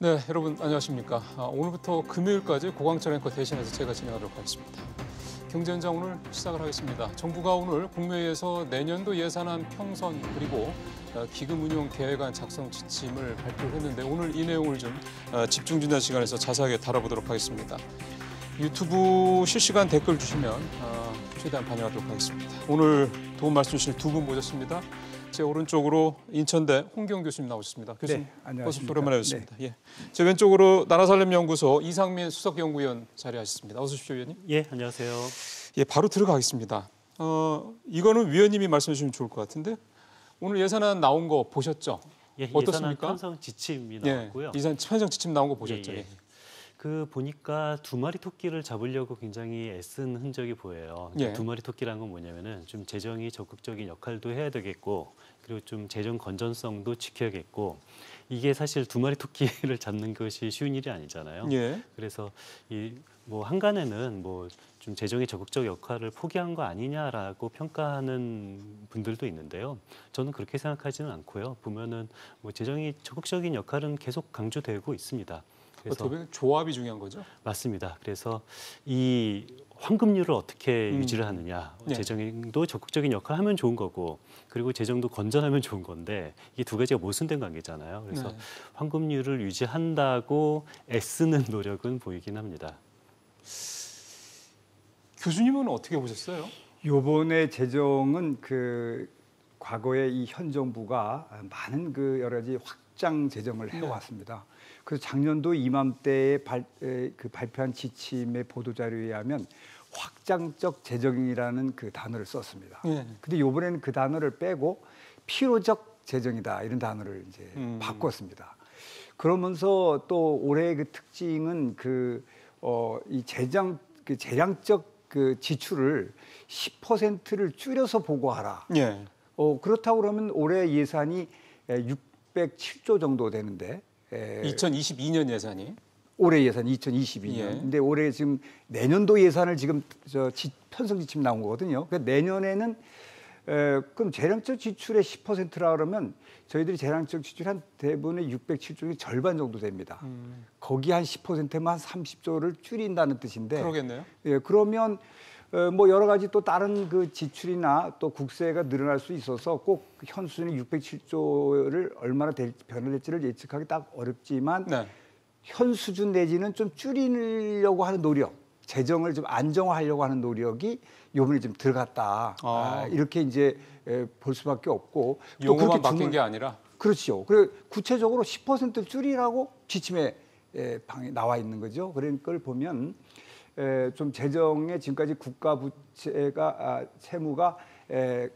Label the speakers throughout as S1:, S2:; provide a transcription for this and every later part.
S1: 네, 여러분 안녕하십니까. 오늘부터 금요일까지 고광철 앵커 대신해서 제가 진행하도록 하겠습니다. 경제현장 오늘 시작을 하겠습니다. 정부가 오늘 국무회의에서 내년도 예산안 평선 그리고 기금 운용 계획안 작성 지침을 발표를 했는데 오늘 이 내용을 좀 집중 진단 시간에서 자세하게 다뤄보도록 하겠습니다. 유튜브 실시간 댓글 주시면 최대한 반영하도록 하겠습니다. 오늘 도움 말씀 주실 두 분 모셨습니다. 제 오른쪽으로 인천대 홍기영 교수님 나오셨습니다. 교수님,
S2: 네, 안녕하십니까.
S1: 오랜만에 뵙습니다. 네. 예. 제 왼쪽으로 나라살림연구소 이상민 수석연구위원 자리하셨습니다. 어서 오십시오, 위원님.
S3: 예, 안녕하세요.
S1: 예, 바로 들어가겠습니다. 이거는 위원님이 말씀해 주시면 좋을 것 같은데 오늘 예산안 나온 거 보셨죠?
S3: 예,
S1: 어떻습니까?
S3: 예산안 편성 지침이 나왔고요.
S1: 예, 예산 편성 지침 나온 거 보셨죠?
S3: 예. 그 보니까 두 마리 토끼를 잡으려고 굉장히 애쓴 흔적이 보여요.
S1: 예.
S3: 두 마리 토끼라는 건 뭐냐면은 좀 재정이 적극적인 역할도 해야 되겠고, 그리고 좀 재정 건전성도 지켜야겠고, 이게 사실 두 마리 토끼를 잡는 것이 쉬운 일이 아니잖아요.
S1: 예.
S3: 그래서 이 뭐 한간에는 뭐 좀 재정의 적극적 역할을 포기한 거 아니냐라고 평가하는 분들도 있는데요. 저는 그렇게 생각하지는 않고요. 보면은 뭐 재정이 적극적인 역할은 계속 강조되고 있습니다. 그래서
S1: 어떻게 보면 조합이 중요한 거죠?
S3: 맞습니다. 그래서 이 환급률을 어떻게 유지를 하느냐,
S1: 네.
S3: 재정도 적극적인 역할을 하면 좋은 거고, 그리고 재정도 건전하면 좋은 건데 이게 두 가지가 모순된 관계잖아요. 그래서
S1: 네.
S3: 환급률을 유지한다고 애쓰는 노력은 보이긴 합니다.
S1: 교수님은 어떻게 보셨어요?
S2: 요번에 재정은 과거에 이 현 정부가 많은 여러 가지 확장 재정을 해왔습니다. 그래서 작년도 이맘때에 발표한 지침의 보도 자료에 의하면 확장적 재정이라는 그 단어를 썼습니다.
S1: 예.
S2: 근데 요번에는 그 단어를 빼고 필요적 재정이다 이런 단어를 이제 바꿨습니다. 그러면서 또 올해의 그 특징은 이 재량적 지출을 10%를 줄여서 보고하라.
S1: 예.
S2: 그렇다고 그러면 올해 예산이 607조 정도 되는데
S1: 2022년 예산이
S2: 올해 예산 2022년.
S1: 예.
S2: 근데 올해 지금 내년도 예산을 지금 편성 지침 나온 거거든요. 그러니까 내년에는 그럼 재량적 지출의 10%라 그러면 저희들이 재량적 지출 한 대부분의 607조의 절반 정도 됩니다. 거기 한 10%만 30조를 줄인다는 뜻인데.
S1: 그러겠네요.
S2: 예, 그러면 뭐 여러 가지 또 다른 그 지출이나 또 국세가 늘어날 수 있어서 꼭 현 수준의 607조를 얼마나 변화될지를 예측하기 딱 어렵지만
S1: 네.
S2: 현 수준 내지는 좀 줄이려고 하는 노력, 재정을 좀 안정화하려고 하는 노력이 요번에 좀 들어갔다. 이렇게 이제 볼 수밖에 없고. 또
S1: 용어만 바뀐 게 아니라.
S2: 그렇죠. 그리고 구체적으로 10%를 줄이라고 지침에 방에 나와 있는 거죠. 그런 걸 보면 좀 재정의 지금까지 국가 부채가 채무가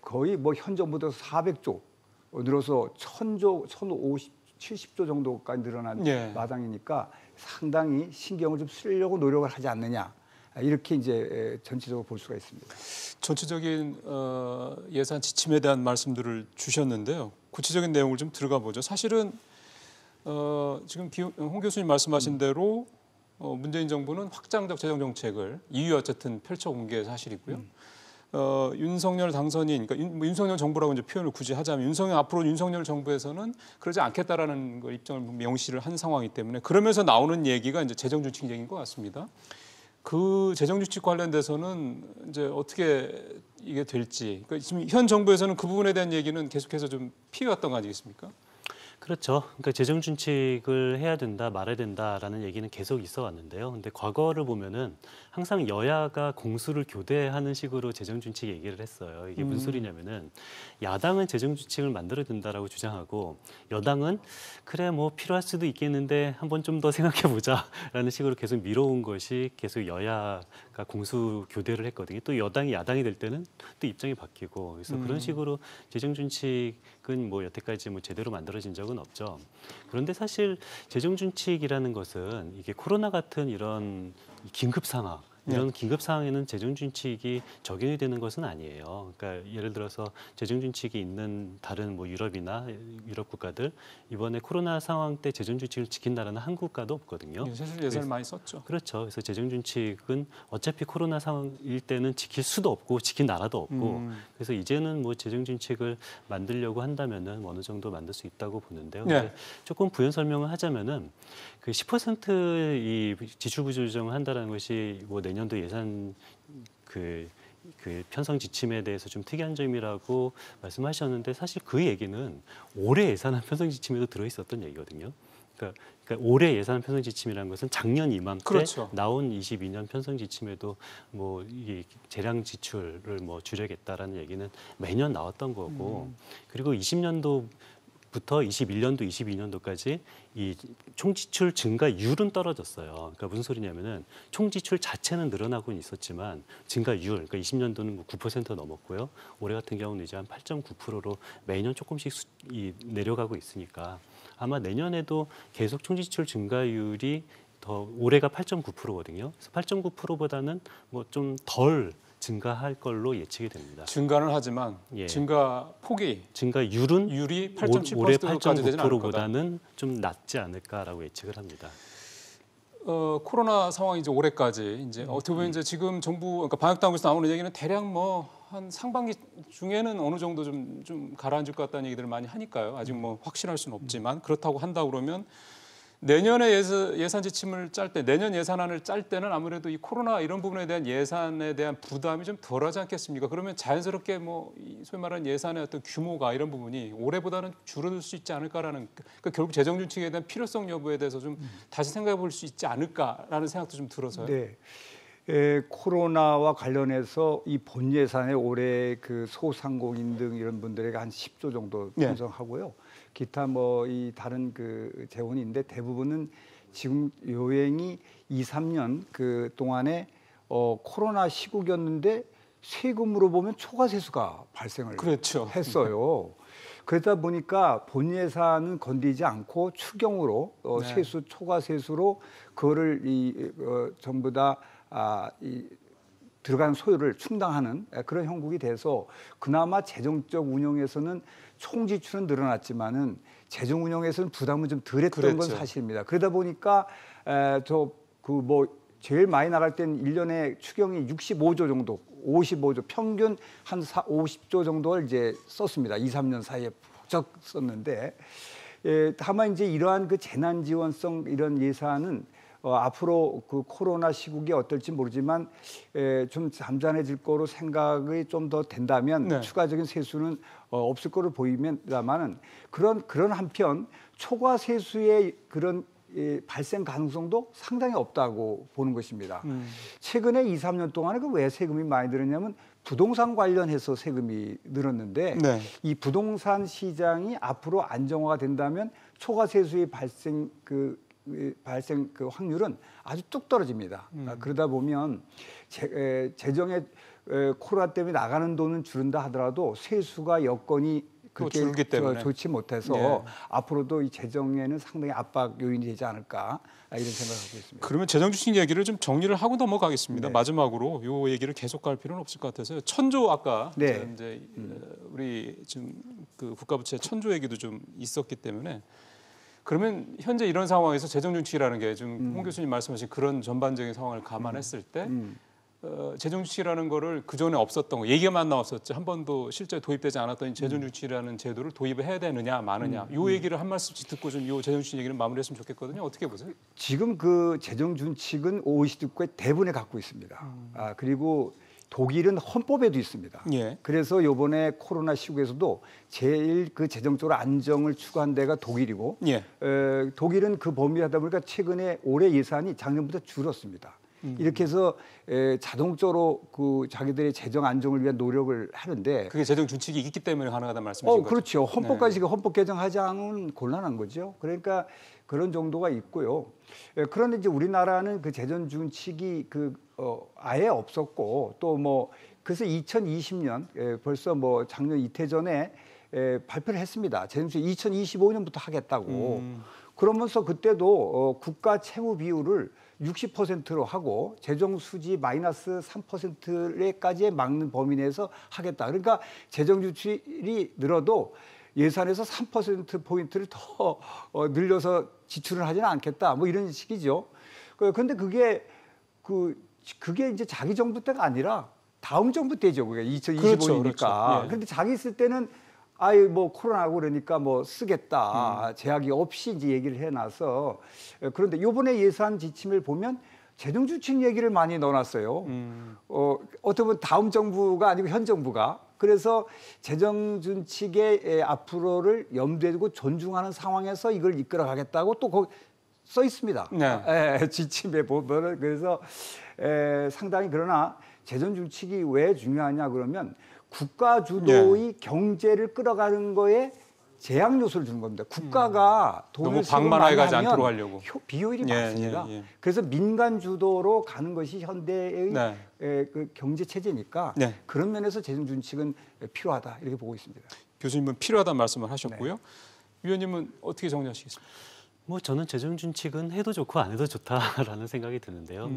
S2: 거의 뭐 현 정부도 400조 늘어서 1000조, 1070조 정도까지 늘어난
S1: 예.
S2: 마당이니까 상당히 신경을 좀 쓰려고 노력을 하지 않느냐. 이렇게 이제 전체적으로 볼 수가 있습니다. 전체적인
S1: 예산 지침에 대한 말씀들을 주셨는데요. 구체적인 내용을 좀 들어가 보죠. 사실은 지금 홍 교수님 말씀하신 대로 문재인 정부는 확장적 재정 정책을 이유 어쨌든 펼쳐온 게 사실이고요. 윤석열 당선인, 그러니까 윤석열 정부라고 이제 표현을 굳이 하자면 앞으로 윤석열 정부에서는 그러지 않겠다라는 걸 입장을 명시를 한 상황이기 때문에 그러면서 나오는 얘기가 이제 재정 준칙적인 것 같습니다. 그 재정 준칙 관련돼서는 이제 어떻게 이게 될지, 그러니까 지금 현 정부에서는 그 부분에 대한 얘기는 계속해서 좀 피해왔던 거 아니겠습니까?
S3: 그렇죠. 그러니까 재정 준칙을 해야 된다, 말아야 된다라는 얘기는 계속 있어 왔는데요. 근데 과거를 보면은 항상 여야가 공수를 교대하는 식으로 재정 준칙 얘기를 했어요. 이게 무슨 소리냐면은 야당은 재정 준칙을 만들어야 된다라고 주장하고 여당은 그래 뭐 필요할 수도 있겠는데 한번 좀 더 생각해 보자라는 식으로 계속 밀어온 것이 계속 여야가 공수 교대를 했거든요. 또 여당이 야당이 될 때는 또 입장이 바뀌고 그래서 그런 식으로 재정 준칙은 뭐 여태까지 뭐 제대로 만들어진 적은 없죠. 그런데 사실 재정 준칙이라는 것은 이게 코로나 같은 이런 긴급 상황, 이런 긴급 상황에는 재정준칙이 적용이 되는 것은 아니에요. 그러니까 예를 들어서 재정준칙이 있는 다른 뭐 유럽이나 유럽 국가들 이번에 코로나 상황 때 재정준칙을 지킨 나라는 한 국가도 없거든요.
S1: 사실 예산을 많이 썼죠.
S3: 그렇죠. 그래서 재정준칙은 어차피 코로나 상황일 때는 지킬 수도 없고 지킨 나라도 없고 그래서 이제는 뭐 재정준칙을 만들려고 한다면은 어느 정도 만들 수 있다고 보는데요. 근데 조금 부연 설명을 하자면은 그 10%이 지출 구조 조정을 한다라는 것이 뭐 내년도 예산 그 편성 지침에 대해서 좀 특이한 점이라고 말씀하셨는데 사실 그 얘기는 올해 예산안 편성 지침에도 들어 있었던 얘기거든요. 그러니까 올해 예산 편성 지침이라는 것은 작년 이맘때
S1: 그렇죠. 나온
S3: 22년 편성 지침에도 뭐 이 재량 지출을 뭐 줄여야겠다라는 얘기는 매년 나왔던 거고 그리고 20년도부터 21년도, 22년도까지 이 총지출 증가율은 떨어졌어요. 그러니까 무슨 소리냐면은 총지출 자체는 늘어나고는 있었지만 증가율, 그러니까 20년도는 뭐 9% 넘었고요. 올해 같은 경우는 이제 한 8.9%로 매년 조금씩 내려가고 있으니까 아마 내년에도 계속 총지출 증가율이 더 올해가 8.9%거든요. 그래서 8.9%보다는 뭐 좀 덜 증가할 걸로 예측이 됩니다.
S1: 증가는 하지만 증가 폭이
S3: 증가율은
S1: 율이
S3: 올해
S1: 8.7%까지 되지는 않을 거다.
S3: 8.9%보다는 좀 낮지 않을까라고 예측을 합니다.
S1: 코로나 상황이 이제 올해까지 이제 어떻게 보면 이제 지금 정부 그러니까 방역 당국에서 나오는 얘기는 대략 뭐 한 상반기 중에는 어느 정도 좀 가라앉을 것 같다는 얘기들을 많이 하니까요. 아직 뭐 확신할 수는 없지만 그렇다고 한다 그러면 내년에 예산 지침을 짤 때 내년 예산안을 짤 때는 아무래도 이 코로나 이런 부분에 대한 예산에 대한 부담이 좀 덜하지 않겠습니까? 그러면 자연스럽게 뭐 소위 말하는 예산의 어떤 규모가 이런 부분이 올해보다는 줄어들 수 있지 않을까라는 그러니까 결국 재정준칙에 대한 필요성 여부에 대해서 좀 다시 생각해 볼 수 있지 않을까라는 생각도 좀 들어서요.
S2: 네. 코로나와 관련해서 이 본 예산에 올해 그 소상공인 등 이런 분들에게 한 10조 정도 편성하고요. 기타 뭐 이 다른 그 재원인데 대부분은 지금 요행이 2, 3년 그 동안에 코로나 시국이었는데 세금으로 보면 초과세수가 발생을
S1: 그렇죠.
S2: 했어요. 그러다 보니까 본 예산은 건드리지 않고 추경으로 세수 초과세수로 그거를 전부 다 들어간 소요를 충당하는 그런 형국이 돼서 그나마 재정적 운영에서는 총 지출은 늘어났지만은 재정 운영에서는 부담은 좀 덜했던 건 사실입니다. 그러다 보니까 제일 많이 나갈 때는 1년에 추경이 65조 정도, 55조 평균 한 50조 정도를 이제 썼습니다. 2, 3년 사이에 푹 썼는데 다만 이제 이러한 그 재난 지원성 이런 예산은 앞으로 그 코로나 시국이 어떨지 모르지만 좀 잠잠해질 거로 생각이 좀 더 된다면 추가적인 세수는 없을 거로 보입니다만은 그런 한편 초과 세수의 그런 발생 가능성도 상당히 없다고 보는 것입니다. 최근에 2, 3년 동안에 왜 세금이 많이 늘었냐면 부동산 관련해서 세금이 늘었는데 이 부동산 시장이 앞으로 안정화가 된다면 초과 세수의 발생 그 확률은 아주 뚝 떨어집니다. 그러다 보면 재정에 코로나 때문에 나가는 돈은 줄은다 하더라도 세수가 여건이 그렇게
S1: 줄기 때문에
S2: 좋지 못해서 앞으로도 이 재정에는 상당히 압박 요인이 되지 않을까 이런 생각을 하고 있습니다.
S1: 그러면 재정준칙 얘기를 좀 정리를 하고 넘어가겠습니다. 마지막으로 요 얘기를 계속 갈 필요는 없을 것 같아서요. 천조 아까 이제 우리 지금 그 국가부채 천조 얘기도 좀 있었기 때문에 그러면 현재 이런 상황에서 재정준칙이라는 게 지금 홍 교수님 말씀하신 그런 전반적인 상황을 감안했을 때 재정준칙이라는 거를 그 전에 없었던 거 얘기만 나왔었죠. 한 번도 실제 도입되지 않았던 재정준칙이라는 제도를 도입을 해야 되느냐 마느냐 요 얘기를 한 말씀씩 듣고 좀 요 재정준칙 얘기를 마무리했으면 좋겠거든요. 어떻게 보세요?
S2: 지금 그 재정준칙은 OECD 국가의 대부분에 갖고 있습니다. 그리고 독일은 헌법에도 있습니다. 그래서 이번에 코로나 시국에서도 제일 그 재정적으로 안정을 추구한 데가 독일이고 독일은 그 범위를 하다 보니까 최근에 올해 예산이 작년보다 줄었습니다. 이렇게 해서 자동적으로 그 자기들의 재정 안정을 위한 노력을 하는데
S1: 그게 재정 준칙이 있기 때문에 가능하다는 말씀이신 거죠?
S2: 그렇죠. 헌법까지 헌법 개정하지 않으면 곤란한 거죠. 그러니까 그런 정도가 있고요. 그런데 이제 우리나라는 그 재정 준칙이 아예 없었고 또 뭐 그래서 2020년 벌써 뭐 작년 이태 전에 발표를 했습니다. 재정 준칙 2025년부터 하겠다고. 그러면서 그때도 국가 채무 비율을 60%로 하고 재정 수지 마이너스 3%까지 막는 범위 내에서 하겠다. 그러니까 재정 지출이 늘어도 예산에서 3%포인트를 더 늘려서 지출을 하지는 않겠다. 뭐 이런 식이죠. 그런데 그게 이제 자기 정부 때가 아니라 다음 정부 때죠. 그게 2025니까.
S1: 그렇죠. 예.
S2: 그런데 자기 있을 때는 아유 뭐 코로나고 그러니까 뭐 쓰겠다. 제약이 없이 이제 얘기를 해놔서 그런데 이번에 예산 지침을 보면 재정 준칙 얘기를 많이 넣어놨어요. 어떻게 보면 다음 정부가 아니고 현 정부가. 그래서 재정 준칙의 앞으로를 염두에 두고 존중하는 상황에서 이걸 이끌어가겠다고 또 거기 써 있습니다.
S1: 네.
S2: 지침에 보면은 그래서 상당히 그러나 재정 준칙이 왜 중요하냐 그러면 국가 주도의 경제를 끌어가는 거에 제약 요소를 주는 겁니다. 국가가 돈을
S1: 너무 방만하게 가지
S2: 많이
S1: 않도록
S2: 하면
S1: 하려고.
S2: 비효율이 많습니다.
S1: 예.
S2: 그래서 민간 주도로 가는 것이 현대의
S1: 네.
S2: 그 경제 체제니까
S1: 네.
S2: 그런 면에서 재정 준칙은 필요하다 이렇게 보고 있습니다.
S1: 교수님은 필요하다는 말씀을 하셨고요. 위원님은 어떻게 정리하시겠습니까?
S3: 뭐 저는 재정 준칙은 해도 좋고 안 해도 좋다라는 생각이 드는데요.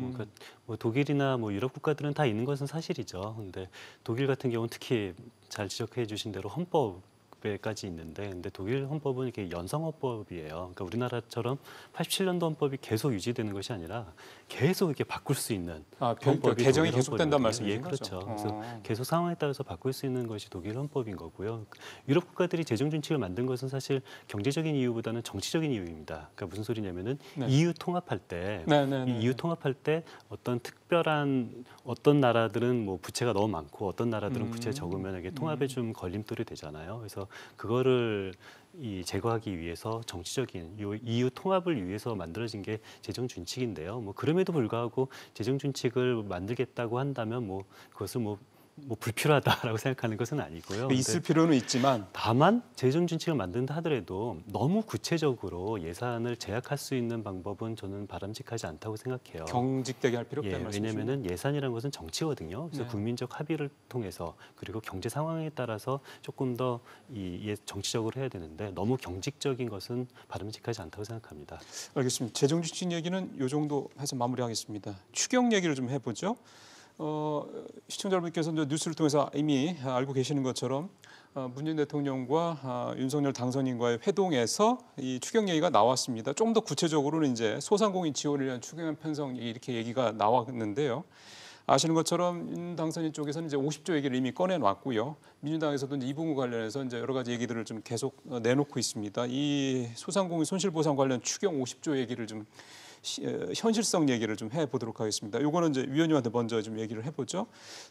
S3: 뭐 독일이나 뭐 유럽 국가들은 다 있는 것은 사실이죠. 근데 독일 같은 경우는 특히 잘 지적해 주신 대로 헌법에까지 있는데, 근데 독일 헌법은 이렇게 연성헌법이에요. 그러니까 우리나라처럼 87년도 헌법이 계속 유지되는 것이 아니라 계속 이렇게 바꿀 수 있는 헌법이
S1: 개정이
S3: 독일
S1: 계속된다는
S3: 헌법이거든요.
S1: 말씀이신
S3: 그렇죠.
S1: 거죠?
S3: 그래서 계속 상황에 따라서 바꿀 수 있는 것이 독일 헌법인 거고요. 유럽 국가들이 재정 준칙을 만든 것은 사실 경제적인 이유보다는 정치적인 이유입니다. 그러니까 무슨 소리냐면은
S1: 네.
S3: EU 통합할 때
S1: 네.
S3: 이 EU 통합할 때 어떤 특별한 어떤 나라들은 뭐 부채가 너무 많고 어떤 나라들은 부채 적으면 이게 통합에 좀 걸림돌이 되잖아요. 그래서 그거를 제거하기 위해서 정치적인 EU 통합을 위해서 만들어진 게 재정 준칙인데요. 뭐 그럼에도 불구하고 재정 준칙을 만들겠다고 한다면 뭐 그것을 뭐 불필요하다라고 생각하는 것은 아니고요.
S1: 있을 필요는 있지만
S3: 다만 재정 준칙을 만든다 하더라도 너무 구체적으로 예산을 제약할 수 있는 방법은 저는 바람직하지 않다고 생각해요.
S1: 경직되게 할 필요 없다는 말씀이시죠?
S3: 왜냐하면은 예산이라는 것은 정치거든요. 그래서
S1: 네.
S3: 국민적 합의를 통해서 그리고 경제 상황에 따라서 조금 더 정치적으로 해야 되는데 너무 경직적인 것은 바람직하지 않다고 생각합니다.
S1: 알겠습니다. 재정 준칙 얘기는 이 정도 해서 마무리하겠습니다. 추경 얘기를 좀 해보죠. 시청자 여러분께서 뉴스를 통해서 이미 알고 계시는 것처럼 문재인 대통령과 윤석열 당선인과의 회동에서 이 추경 얘기가 나왔습니다. 좀 더 구체적으로는 이제 소상공인 지원을 위한 추경 편성 이렇게 얘기가 나왔는데요. 아시는 것처럼 윤 당선인 쪽에서는 이제 50조 얘기를 이미 꺼내놨고요. 민주당에서도 이제 이 부분 관련해서 이제 여러 가지 얘기들을 좀 계속 내놓고 있습니다. 이 소상공인 손실보상 관련 추경 50조 얘기를 좀 현실성 얘기를 좀 해보도록 하겠습니다. 요거는 이제 위원님한테 먼저 좀 얘기를 해보죠.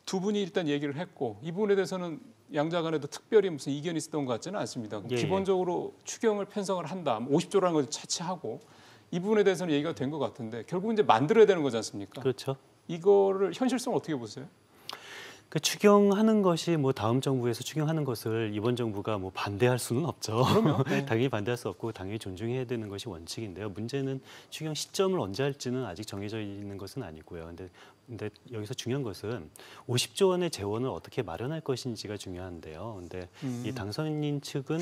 S1: 두 분이 일단 얘기를 했고 이 부분에 대해서는 양자 간에도 특별히 무슨 이견이 있었던 것 같지는 않습니다. 기본적으로 추경을 편성을 한다. 50조라는 걸 차치하고 이 부분에 대해서는 얘기가 된 것 같은데 결국 이제 만들어야 되는 거지 않습니까?
S3: 그렇죠.
S1: 이거를 현실성 어떻게 보세요?
S3: 그 추경하는 것이 뭐 다음 정부에서 추경하는 것을 이번 정부가 뭐 반대할 수는 없죠. 당연히 반대할 수 없고 당연히 존중해야 되는 것이 원칙인데요. 문제는 추경 시점을 언제 할지는 아직 정해져 있는 것은 아니고요. 근데 여기서 중요한 것은 50조 원의 재원을 어떻게 마련할 것인지가 중요한데요. 근데 이 당선인 측은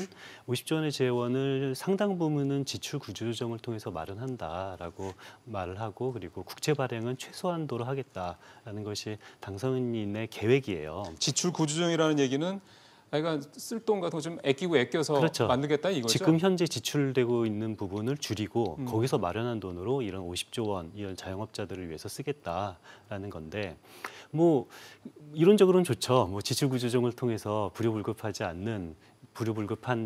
S3: 50조 원의 재원을 상당 부분은 지출 구조 조정을 통해서 마련한다라고 말을 하고 그리고 국채 발행은 최소한도로 하겠다라는 것이 당선인의 계획이에요.
S1: 지출 구조조정이라는 얘기는 그러니까 쓸 돈 같은 거 좀 아껴서
S3: 그렇죠.
S1: 만들겠다 이거죠?
S3: 지금 현재 지출되고 있는 부분을 줄이고 거기서 마련한 돈으로 이런 50조 원 이런 자영업자들을 위해서 쓰겠다라는 건데 뭐 이론적으로는 좋죠. 뭐 지출 구조조정을 통해서 불효불급한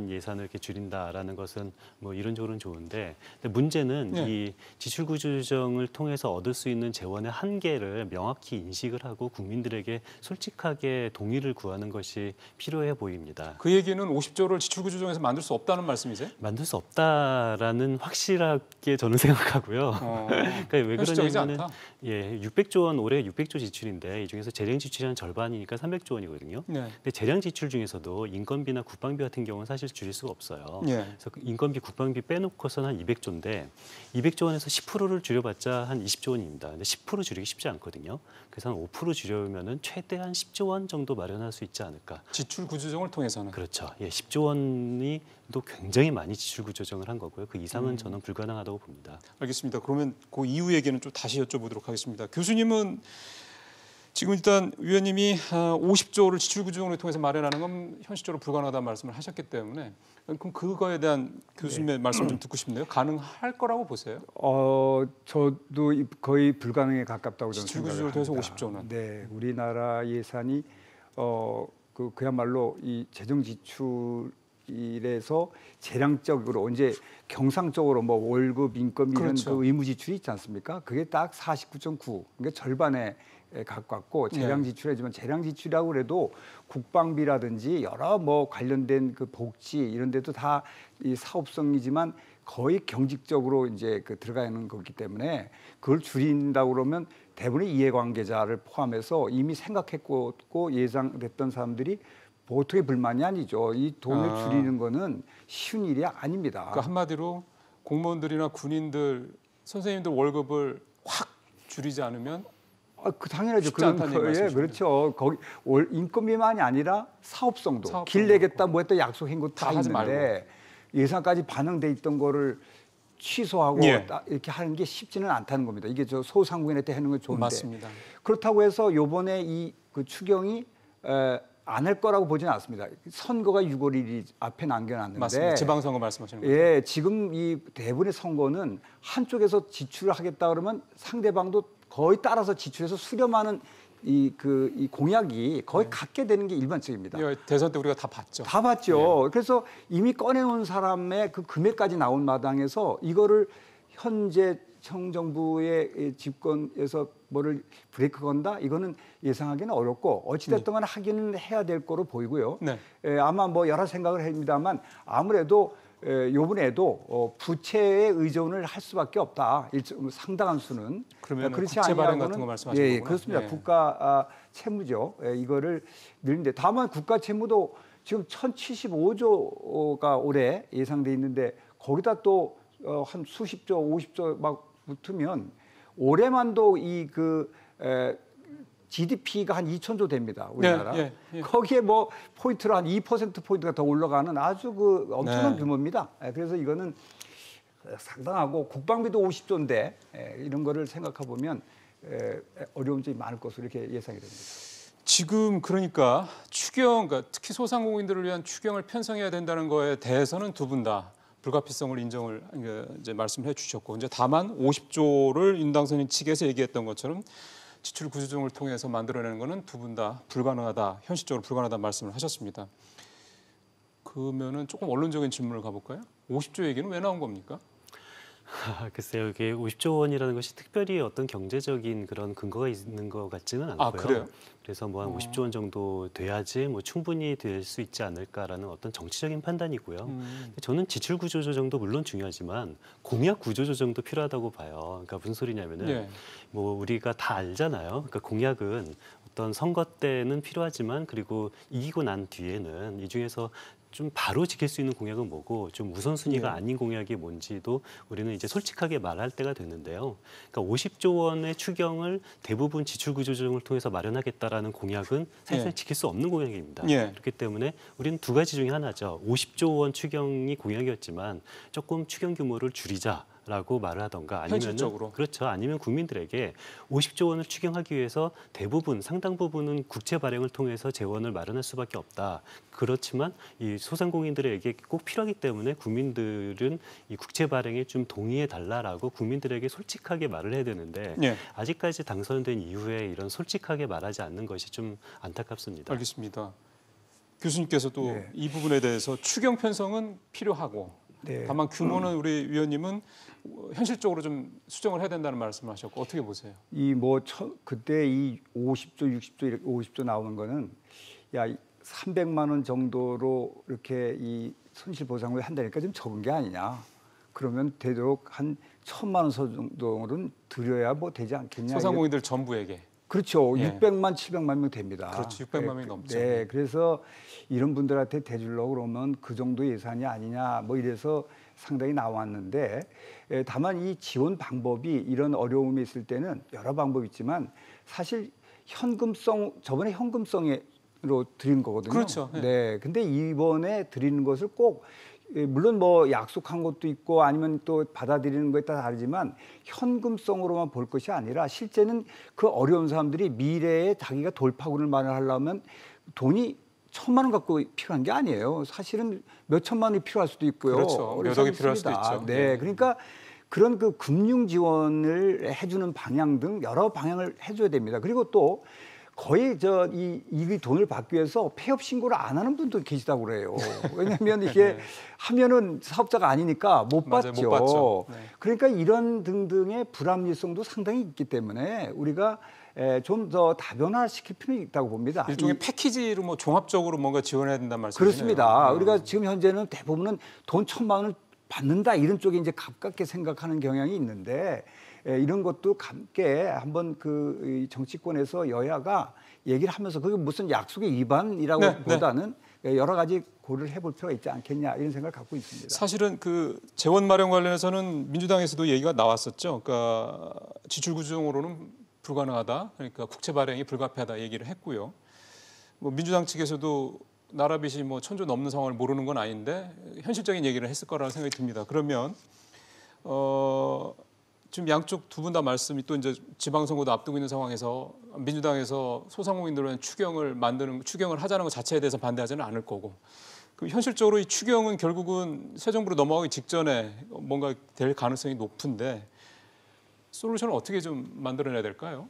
S3: 예산을 이렇게 줄인다라는 것은 뭐 이론적으로는 좋은데 근데 문제는 이 지출 구조조정을 통해서 얻을 수 있는 재원의 한계를 명확히 인식을 하고 국민들에게 솔직하게 동의를 구하는 것이 필요해 보입니다.
S1: 그 얘기는 50조를 지출 구조조정에서 만들 수 없다는 말씀이세요?
S3: 만들 수 없다라는 확실하게 저는 생각하고요. 그러니까 왜 그러냐면은 600조 원 올해 600조 지출인데 이 중에서 재량 지출이 한 절반이니까 300조 원이거든요. 근데 재량 지출 중에서도 인건비나 국방비 인건비 같은 경우는 사실 줄일 수가 없어요.
S1: 예.
S3: 그래서 그 인건비, 국방비 빼놓고서는 한 200조인데 200조 원에서 10%를 줄여봤자 한 20조 원입니다. 근데 10% 줄이기 쉽지 않거든요. 그래서 한 5% 줄여면은 최대한 10조 원 정도 마련할 수 있지 않을까.
S1: 지출 구조정을 통해서는.
S3: 그렇죠. 예, 10조 원이 또 굉장히 많이 지출 구조정을 한 거고요. 그 이상은 저는 불가능하다고 봅니다.
S1: 알겠습니다. 그러면 그 이후 얘기는 좀 다시 여쭤보도록 하겠습니다. 교수님은 지금 일단 위원님이 50조를 지출 구조정을 통해서 마련하는 건 현실적으로 불가능하다는 말씀을 하셨기 때문에 그럼 그거에 대한 교수님의 말씀 좀 듣고 싶네요. 가능할 거라고 보세요?
S2: 저도 거의 불가능에 가깝다고 저는
S1: 지출
S2: 생각을
S1: 구조를 통해서
S2: 합니다.
S1: 50조는.
S2: 네, 우리나라 예산이 그야말로 이 재정 지출에서 재량적으로 언제 경상적으로 뭐 월급, 인건비 이런
S1: 그렇죠.
S2: 그 의무 지출이 있지 않습니까? 그게 딱 49.9, 그러니까 절반에 가깝고 재량 지출이지만 재량 지출이라고 그래도 국방비라든지 여러 뭐 관련된 그 복지 이런 데도 다 이 사업성이지만 거의 경직적으로 이제 그 들어가는 거기 때문에 그걸 줄인다고 그러면 대부분의 이해관계자를 포함해서 이미 생각했고 예상됐던 사람들이 보통의 불만이 아니죠. 이 돈을 줄이는 거는 쉬운 일이 아닙니다.
S1: 그러니까 한마디로 공무원들이나 군인들, 선생님들 월급을 확 줄이지 않으면
S2: 당연하죠.
S1: 쉽지
S2: 그런
S1: 않다는
S2: 거에
S1: 말씀이시죠.
S2: 그렇죠. 거기 인건비만이 아니라 사업성도
S1: 사업성도
S2: 길 내겠다 뭐 했다 약속한 거 다
S1: 다 하지
S2: 있는데 예산까지 반영돼 있던 거를 취소하고
S1: 예.
S2: 이렇게 하는 게 쉽지는 않다는 겁니다. 이게 저 소상공인한테 하는 건 좋은데
S1: 맞습니다.
S2: 그렇다고 해서 요번에 이 그 추경이 안 할 거라고 보지는 않습니다. 선거가 6월 1일 앞에 남겨놨는데
S1: 맞습니다. 지방선거 말씀하시는 거예요.
S2: 예, 지금 이 대부분의 선거는 한쪽에서 지출을 하겠다 그러면 상대방도 거의 따라서 지출해서 수렴하는 이 공약이 거의 갖게 되는 게 일반적입니다.
S1: 예, 대선 때 우리가 다 봤죠.
S2: 다 봤죠.
S1: 예.
S2: 그래서 이미 꺼내놓은 사람의 그 금액까지 나온 마당에서 이거를 현재 청정부의 집권에서 뭐를 브레이크 건다? 이거는 예상하기는 어렵고 어찌됐든 간에 하기는 해야 될 거로 보이고요.
S1: 네.
S2: 아마 뭐 여러 생각을 합니다만 아무래도 요번에도 부채에 의존을 할 수밖에 없다. 상당한 수는.
S1: 그러면
S2: 그렇지
S1: 국채 발행
S2: 아니하고는
S1: 같은 거 말씀하시는
S2: 예,
S1: 거구나.
S2: 그렇습니다.
S1: 예.
S2: 국가 채무죠. 이거를 늘리는데 다만 국가 채무도 지금 1,075조가 올해 예상돼 있는데 거기다 또 한 수십조, 50조 막 붙으면 올해만도 GDP가 한 2,000조 됩니다. 우리나라.
S1: 예.
S2: 거기에 뭐 포인트로 한 2%포인트가 더 올라가는 아주 그 엄청난
S1: 네.
S2: 규모입니다. 그래서 이거는 상당하고 국방비도 50조인데 이런 거를 생각해 보면 어려운 점이 많을 것으로 이렇게 예상이 됩니다.
S1: 지금 그러니까 추경, 그러니까 특히 소상공인들을 위한 추경을 편성해야 된다는 거에 대해서는 두 분 다 불가피성을 인정을 이제 말씀해 주셨고 이제 다만 50조를 윤당선인 측에서 얘기했던 것처럼 지출 구조정을 통해서 만들어내는 것은 두 분 다 불가능하다, 현실적으로 불가능하다 말씀을 하셨습니다. 그러면은 조금 원론적인 질문을 가볼까요? 50조 얘기는 왜 나온 겁니까?
S3: 글쎄요, 이게 50조 원이라는 것이 특별히 어떤 경제적인 그런 근거가 있는 것 같지는 않고요.
S1: 그래요?
S3: 그래서 뭐 한 50조 원 정도 돼야지 뭐 충분히 될 수 있지 않을까라는 어떤 정치적인 판단이고요. 저는 지출 구조 조정도 물론 중요하지만 공약 구조 조정도 필요하다고 봐요. 그러니까 무슨 소리냐면은
S1: 예.
S3: 뭐 우리가 다 알잖아요. 그러니까 공약은 어떤 선거 때는 필요하지만 그리고 이기고 난 뒤에는 이 중에서 좀 바로 지킬 수 있는 공약은 뭐고 좀 우선순위가 아닌 공약이 뭔지도 우리는 이제 솔직하게 말할 때가 됐는데요. 그러니까 50조 원의 추경을 대부분 지출 구조 조정을 통해서 마련하겠다라는 공약은 사실상 지킬 수 없는 공약입니다.
S1: 예.
S3: 그렇기 때문에 우리는 두 가지 중에 하나죠. 50조 원 추경이 공약이었지만 조금 추경 규모를 줄이자. 라고 말을 하던가 아니면
S1: 현실적으로.
S3: 그렇죠. 아니면 국민들에게 50조 원을 추경하기 위해서 대부분 상당 부분은 국채 발행을 통해서 재원을 마련할 수밖에 없다. 그렇지만 이 소상공인들에게 꼭 필요하기 때문에 국민들은 이 국채 발행에 좀 동의해 달라라고 국민들에게 솔직하게 말을 해야 되는데
S1: 예.
S3: 아직까지 당선된 이후에 이런 솔직하게 말하지 않는 것이 좀 안타깝습니다.
S1: 알겠습니다. 교수님께서도
S2: 네.
S1: 이 부분에 대해서 추경 편성은 필요하고
S2: 네.
S1: 다만 규모는 우리 위원님은 현실적으로 좀 수정을 해야 된다는 말씀을 하셨고 어떻게 보세요?
S2: 그때 이 50조, 60조, 이렇게 50조 나오는 거는 300만 원 정도로 이렇게 이 손실 보상을 한다니까 좀 적은 게 아니냐. 그러면 되도록 한 1,000만 원 정도는 드려야 뭐 되지 않겠냐.
S1: 소상공인들 전부에게.
S2: 그렇죠.
S1: 예.
S2: 600만, 700만 명 됩니다.
S1: 그렇죠. 600만 명이 넘죠.
S2: 네, 그래서 이런 분들한테 대주려고 그러면 그 정도 예산이 아니냐 뭐 이래서 상당히 나왔는데 다만 이 지원 방법이 이런 어려움이 있을 때는 여러 방법이 있지만 사실 저번에 현금성으로 드린 거거든요.
S1: 그렇죠. 네.
S2: 네, 근데 이번에 드리는 것을 꼭 물론 뭐 약속한 것도 있고 아니면 또 받아들이는 거에 따라 다르지만 현금성으로만 볼 것이 아니라 실제는 그 어려운 사람들이 미래에 자기가 돌파구를 마련하려면 돈이 1,000만 원 갖고 필요한 게 아니에요. 사실은 몇 천만 원이 필요할 수도 있고요.
S1: 그렇죠. 몇 억이 필요할 수도 있죠.
S2: 네,
S1: 예.
S2: 그러니까 그런 그 금융 지원을 해주는 방향 등 여러 방향을 해줘야 됩니다. 그리고 또 거의 이 돈을 받기 위해서 폐업 신고를 안 하는 분도 계시다고 그래요. 왜냐하면 이게
S1: 네.
S2: 하면은 사업자가 아니니까 못
S1: 맞아요,
S2: 받죠.
S1: 못 받죠. 네.
S2: 그러니까 이런 등등의 불합리성도 상당히 있기 때문에 우리가 좀 더 다변화시킬 필요는 있다고 봅니다.
S1: 일종의 패키지로 뭐 종합적으로 뭔가 지원해야 된다는 말씀이시네요.
S2: 그렇습니다. 우리가 지금 현재는 대부분은 돈 1,000만 원을 받는다 이런 쪽에 이제 가깝게 생각하는 경향이 있는데 이런 것도 함께 한번 그 정치권에서 여야가 얘기를 하면서 그게 무슨 약속의 위반이라고
S1: 네,
S2: 보다는 여러 가지 고려를 해볼 필요가 있지 않겠냐 이런 생각을 갖고 있습니다.
S1: 사실은 그 재원 마련 관련해서는 민주당에서도 얘기가 나왔었죠. 그러니까 지출 구조적으로는 불가능하다. 그러니까 국채 발행이 불가피하다 얘기를 했고요. 뭐 민주당 측에서도 나라 빚이 뭐 1,000조 넘는 상황을 모르는 건 아닌데 현실적인 얘기를 했을 거라는 생각이 듭니다. 그러면 지금 양쪽 두 분 다 말씀이 또 이제 지방선거도 앞두고 있는 상황에서 민주당에서 소상공인들은 추경을 하자는 것 자체에 대해서 반대하지는 않을 거고 그 현실적으로 이 추경은 결국은 새 정부로 넘어가기 직전에 뭔가 될 가능성이 높은데 솔루션을 어떻게 좀 만들어내야 될까요?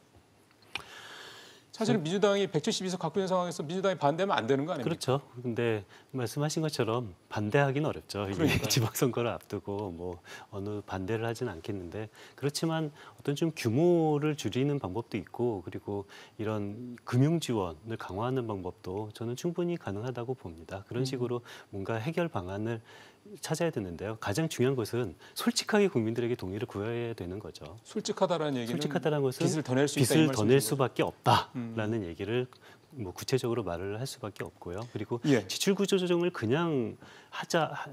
S1: 사실 민주당이 172석 갖고 있는 상황에서 민주당이 반대하면 안 되는 거 아닙니까?
S3: 그렇죠. 근데 말씀하신 것처럼 반대하기는 어렵죠. 이게
S1: 그러니까요.
S3: 지방선거를 앞두고 뭐 어느 반대를 하지는 않겠는데 그렇지만 어떤 좀 규모를 줄이는 방법도 있고 그리고 이런 금융 지원을 강화하는 방법도 저는 충분히 가능하다고 봅니다. 그런 식으로 뭔가 해결 방안을 찾아야 되는데요. 가장 중요한 것은 솔직하게 국민들에게 동의를 구해야 되는 거죠.
S1: 솔직하다라는 얘기는
S3: 솔직하다는 것은
S1: 빚을 더 낼 수 있다 이
S3: 빚을 더 낼
S1: 말씀이신
S3: 수밖에 없다라는 얘기를 뭐 구체적으로 말을 할 수밖에 없고요. 그리고
S1: 예.
S3: 지출 구조 조정을 그냥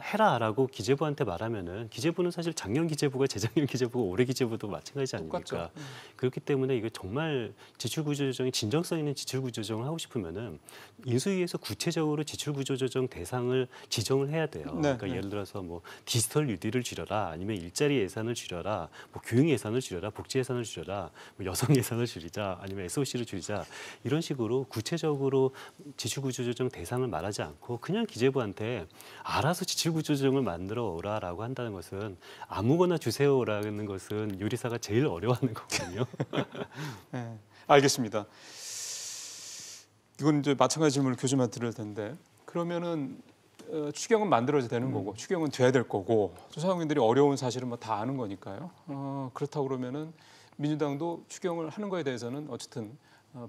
S3: 해라라고 기재부한테 말하면은 기재부는 사실 작년 기재부가 재작년 기재부가 올해 기재부도 마찬가지 아닙니까?
S1: 똑같죠.
S3: 그렇기 때문에 이거 정말 지출 구조 조정이 진정성 있는 지출 구조 조정을 하고 싶으면은 인수위에서 구체적으로 지출 구조 조정 대상을 지정을 해야 돼요.
S1: 네,
S3: 그러니까
S1: 네.
S3: 예를 들어서 뭐 디지털 뉴딜을 줄여라, 아니면 일자리 예산을 줄여라, 뭐 교육 예산을 줄여라, 복지 예산을 줄여라, 뭐 여성 예산을 줄이자, 아니면 SOC를 줄이자 이런 식으로 구체적으로 지출 구조 조정 대상을 말하지 않고 그냥 기재부한테 알아서 지출 구조 조정을 만들어 오라라고 한다는 것은 아무거나 주세요라는 것은 요리사가 제일 어려워하는 거거든요.
S1: 네, 알겠습니다. 이건 이제 마찬가지 질문을 교수님한테 드릴 텐데 그러면은 추경은 만들어야 되는 거고 추경은 돼야 될 거고 소상공인들이 어려운 사실은 뭐 다 아는 거니까요. 그렇다고 그러면은 민주당도 추경을 하는 거에 대해서는 어쨌든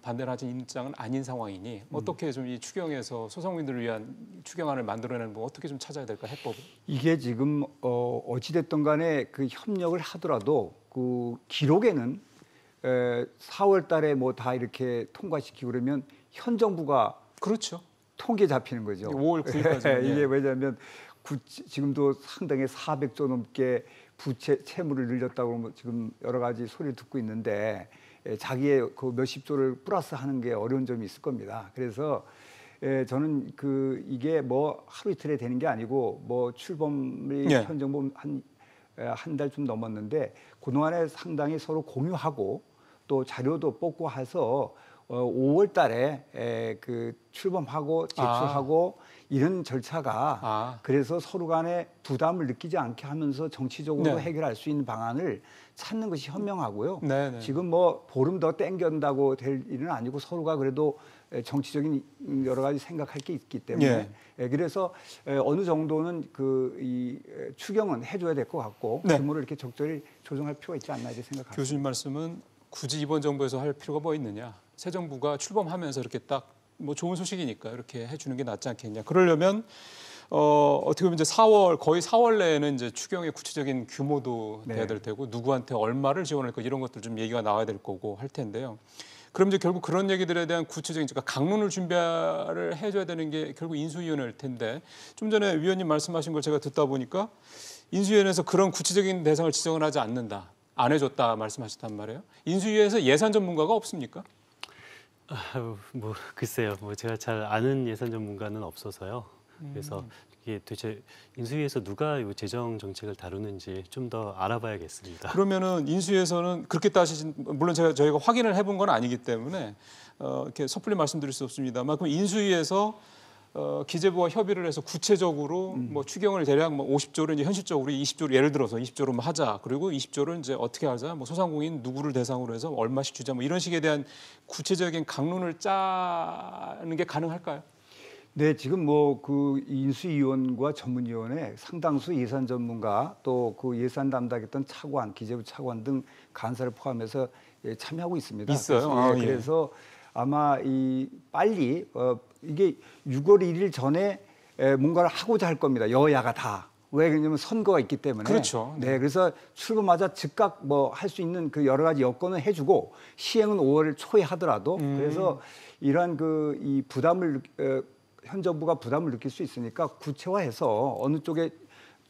S1: 반대를 하진 입장은 아닌 상황이니 어떻게 좀 이 추경에서 소상공인들을 위한 추경안을 만들어내는 뭐 어떻게 좀 찾아야 될까 해법을?
S2: 이게 지금 어찌됐든 간에 그 협력을 하더라도 그 기록에는 4월 달에 뭐 다 이렇게 통과시키고 그러면 현 정부가
S1: 그렇죠.
S2: 통계 잡히는 거죠.
S1: 5월 9일까지.
S2: 이게 왜냐하면 지금도 상당히 400조 넘게 부채 채무를 늘렸다고 하면 지금 여러 가지 소리를 듣고 있는데 자기의 그 몇십 조를 플러스하는 게 어려운 점이 있을 겁니다. 그래서 저는 이게 뭐 하루 이틀에 되는 게 아니고 뭐 출범이
S1: 예.
S2: 현 정부 한 달 좀 넘었는데 그동안에 상당히 서로 공유하고 또 자료도 뽑고 해서 5월 달에 그 출범하고 제출하고 이런 절차가 그래서 서로 간에 부담을 느끼지 않게 하면서 정치적으로
S1: 네.
S2: 해결할 수 있는 방안을 찾는 것이 현명하고요.
S1: 네, 네.
S2: 지금 뭐 보름 더 땡겨온다고 될 일은 아니고 서로가 그래도 정치적인 여러 가지 생각할 게 있기 때문에 그래서 어느 정도는 이 추경은 해줘야 될 것 같고
S1: 네.
S2: 규모를 이렇게 적절히 조정할 필요가 있지 않나 이렇게 생각합니다.
S1: 교수님 말씀은 굳이 이번 정부에서 할 필요가 뭐 있느냐? 새 정부가 출범하면서 이렇게 딱 뭐 좋은 소식이니까 이렇게 해주는 게 낫지 않겠냐? 그러려면 어떻게 보면 이제 거의 4월 내에는 이제 추경의 구체적인 규모도 돼야 될 테고 누구한테 얼마를 지원할 거 이런 것들 좀 얘기가 나와야 될 거고 할 텐데요. 그럼 이제 결국 그런 얘기들에 대한 구체적인 그러니까 강론을 준비를 해줘야 되는 게 결국 인수위원회일 텐데 좀 전에 위원님 말씀하신 걸 제가 듣다 보니까 인수위원회에서 그런 구체적인 대상을 지정을 하지 않는다. 안 해줬다 말씀하셨단 말이에요. 인수위에서 예산 전문가가 없습니까?
S3: 뭐 글쎄요, 뭐 제가 잘 아는 예산 전문가는 없어서요. 그래서 이게 도대체 인수위에서 누가 이 재정 정책을 다루는지 좀 더 알아봐야겠습니다.
S1: 그러면은 인수위에서는 그렇게 따지신 물론 저희가 확인을 해본 건 아니기 때문에 이렇게 섣불리 말씀드릴 수 없습니다만 그럼 인수위에서 기재부와 협의를 해서 구체적으로 뭐 추경을 대략 뭐 50조를 이제 현실적으로 20조를 예를 들어서 20조로 뭐 하자 그리고 20조를 이제 어떻게 하자 뭐 소상공인 누구를 대상으로 해서 얼마씩 주자 뭐 이런 식에 대한 구체적인 강론을 짜는 게 가능할까요?
S2: 네, 지금 뭐 그 인수위원과 전문위원회 상당수 예산 전문가 또 그 예산 담당했던 차관, 기재부 차관 등 간사를 포함해서 참여하고 있습니다.
S1: 있어요?
S2: 그래서,
S1: 예.
S2: 그래서 아마 이 빨리 이게 6월 1일 전에 뭔가를 하고자 할 겁니다. 여야가 다. 왜 그러냐면 선거가 있기 때문에.
S1: 그렇죠.
S2: 네, 그래서 출범하자 즉각 뭐 할 수 있는 그 여러 가지 여건을 해주고 시행은 5월 초에 하더라도 그래서 이러한 그 이 부담을 현 정부가 부담을 느낄 수 있으니까 구체화해서 어느 쪽에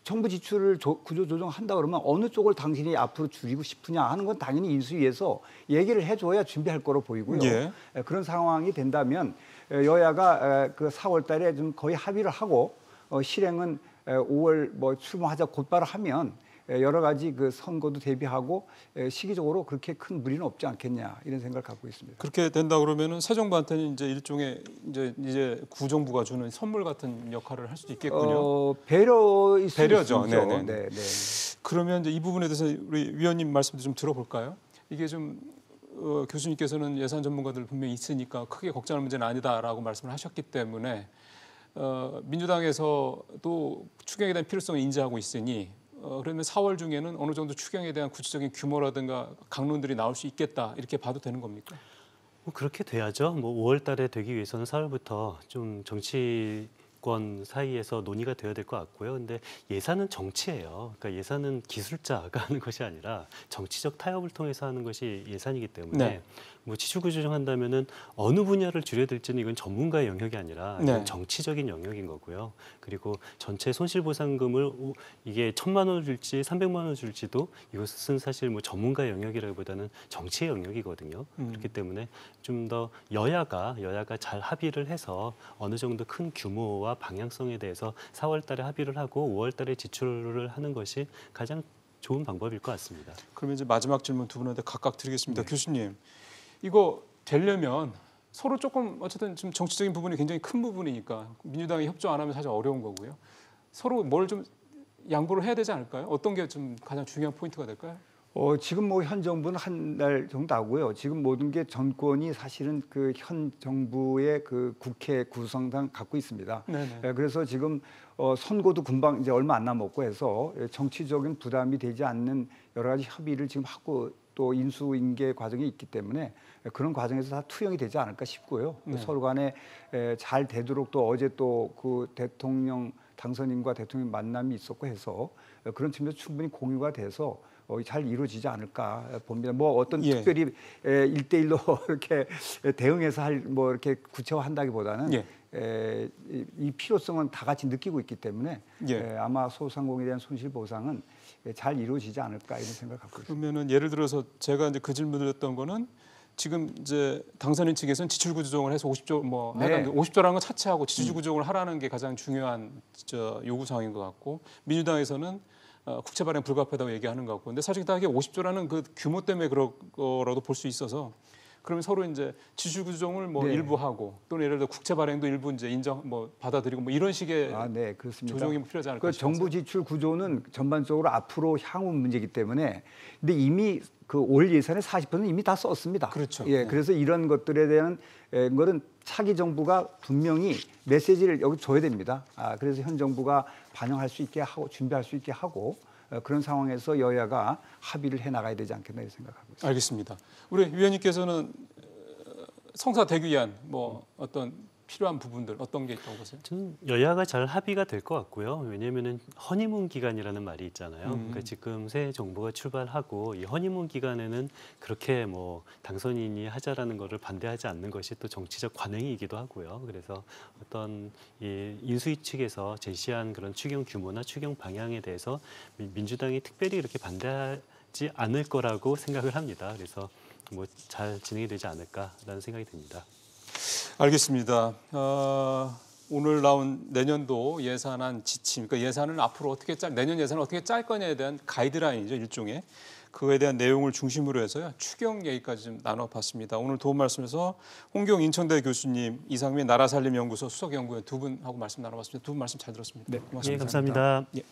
S2: 정부 지출을 구조 조정한다 그러면 어느 쪽을 당신이 앞으로 줄이고 싶으냐 하는 건 당연히 인수위에서 얘기를 해줘야 준비할 거로 보이고요.
S1: 예.
S2: 그런 상황이 된다면 여야가 그 4월 달에 좀 거의 합의를 하고 실행은 5월 뭐 출범하자 곧바로 하면 여러 가지 그 선거도 대비하고 시기적으로 그렇게 큰 무리는 없지 않겠냐 이런 생각을 갖고 있습니다.
S1: 그렇게 된다 그러면은 새 정부한테는 이제 일종의 이제 구정부가 주는 선물 같은 역할을 할 수도 있겠군요.
S2: 배려일 수
S1: 배려죠.
S2: 있죠.
S1: 네네.
S2: 네, 네.
S1: 그러면 이제 이 부분에 대해서 우리 위원님 말씀도 좀 들어볼까요? 이게 좀 교수님께서는 예산 전문가들 분명히 있으니까 크게 걱정할 문제는 아니다라고 말씀을 하셨기 때문에 민주당에서도 추경에 대한 필요성을 인지하고 있으니 그러면 4월 중에는 어느 정도 추경에 대한 구체적인 규모라든가 강론들이 나올 수 있겠다 이렇게 봐도 되는 겁니까?
S3: 뭐 그렇게 돼야죠. 뭐 5월 달에 되기 위해서는 4월부터 좀 정치권 사이에서 논의가 되어야 될 것 같고요. 근데 예산은 정치예요. 그러니까 예산은 기술자가 하는 것이 아니라 정치적 타협을 통해서 하는 것이 예산이기 때문에
S1: 네.
S3: 뭐 지출구 조정한다면은 어느 분야를 줄여야 될지는 이건 전문가의 영역이 아니라 이건
S1: 네.
S3: 정치적인 영역인 거고요. 그리고 전체 손실보상금을 이게 1,000만 원 줄지 300만 원 줄지도 이것은 사실 뭐 전문가의 영역이라기보다는 정치의 영역이거든요. 그렇기 때문에 좀 더 여야가 잘 합의를 해서 어느 정도 큰 규모와 방향성에 대해서 4월 달에 합의를 하고 5월 달에 지출을 하는 것이 가장 좋은 방법일 것 같습니다.
S1: 그러면 이제 마지막 질문 두 분한테 각각 드리겠습니다. 교수님, 이거 되려면 서로 조금 어쨌든 좀 정치적인 부분이 굉장히 큰 부분이니까 민주당이 협조 안 하면 사실 어려운 거고요. 서로 뭘 좀 양보를 해야 되지 않을까요? 어떤 게 좀 가장 중요한 포인트가 될까요?
S2: 지금 뭐 현 정부는 한 달 정도 하고요. 지금 모든 게 정권이 사실은 그 현 정부의 그 국회 구성상 갖고 있습니다.
S1: 네네.
S2: 그래서 지금 선거도 금방 이제 얼마 안 남았고 해서 정치적인 부담이 되지 않는 여러 가지 협의를 지금 하고 또 인수인계 과정이 있기 때문에 그런 과정에서 다 투영이 되지 않을까 싶고요.
S1: 네.
S2: 서로 간에 잘 되도록 또 어제 또 그 대통령 당선인과 대통령 만남이 있었고 해서 그런 측면에서 충분히 공유가 돼서 잘 이루어지지 않을까 봅니다. 뭐 어떤
S1: 예.
S2: 특별히 1대1로 이렇게 대응해서 뭐 이렇게 구체화한다기보다는 이 필요성은 다 같이 느끼고 있기 때문에 아마 소상공인에 대한 손실 보상은 잘 이루어지지 않을까 이런 생각을 갖고 있습니다.
S1: 그러면은 예를 들어서 제가 이제 그 질문을 했던 거는 지금 이제 당선인 측에서는 지출 구조정을 해서 50조 뭐
S2: 네.
S1: 50조라는 건 차치하고 지출 구조정을 하라는 게 가장 중요한 요구 사항인 것 같고 민주당에서는 국채 발행 불가피하다고 얘기하는 것 같고 근데 사실 다 이게 50조라는 그 규모 때문에 그럴 거라도 볼 수 있어서 그러면 서로 이제 지출 구조정을 뭐
S2: 네.
S1: 일부 하고 또는 예를 들어 국채 발행도 일부 이제 인정 뭐 받아들이고 뭐 이런 식의
S2: 네, 그렇습니다.
S1: 조정이 필요하지 않을까
S2: 그
S1: 싶어서.
S2: 정부 지출 구조는 전반적으로 앞으로 향후 문제이기 때문에 근데 이미 그 올 예산의 40%는 이미 다 썼습니다.
S1: 그렇죠.
S2: 예,
S1: 네.
S2: 그래서 이런 것들에 대한 것은 차기 정부가 분명히 메시지를 여기 줘야 됩니다. 그래서 현 정부가 반영할 수 있게 하고 준비할 수 있게 하고 그런 상황에서 여야가 합의를 해 나가야 되지 않겠나 이렇게 생각하고 있습니다.
S1: 알겠습니다. 우리 위원님께서는 성사 대규위한 뭐 어떤 필요한 부분들 어떤 게 있다고 보세요?
S3: 좀 여야가 잘 합의가 될 것 같고요. 왜냐하면은 허니문 기간이라는 말이 있잖아요. 그러니까 지금 새 정부가 출발하고 이 허니문 기간에는 그렇게 뭐 당선인이 하자라는 거를 반대하지 않는 것이 또 정치적 관행이기도 하고요. 그래서 어떤 이 인수위 측에서 제시한 그런 추경 규모나 추경 방향에 대해서 민주당이 특별히 이렇게 반대하지 않을 거라고 생각을 합니다. 그래서 뭐 잘 진행이 되지 않을까라는 생각이 듭니다.
S1: 알겠습니다. 오늘 나온 내년도 예산안 지침, 그러니까 예산을 앞으로 어떻게 내년 예산을 어떻게 짤 거냐에 대한 가이드라인이죠, 일종의. 그거에 대한 내용을 중심으로 해서요, 추경 얘기까지 좀 나눠봤습니다. 오늘 도움 말씀에서 홍경 인천대 교수님, 이상민 나라살림연구소 수석연구원 두 분하고 말씀 나눠봤습니다. 두 분 말씀 잘 들었습니다.
S2: 네,
S1: 고맙습니다.
S3: 예, 감사합니다.
S1: 예.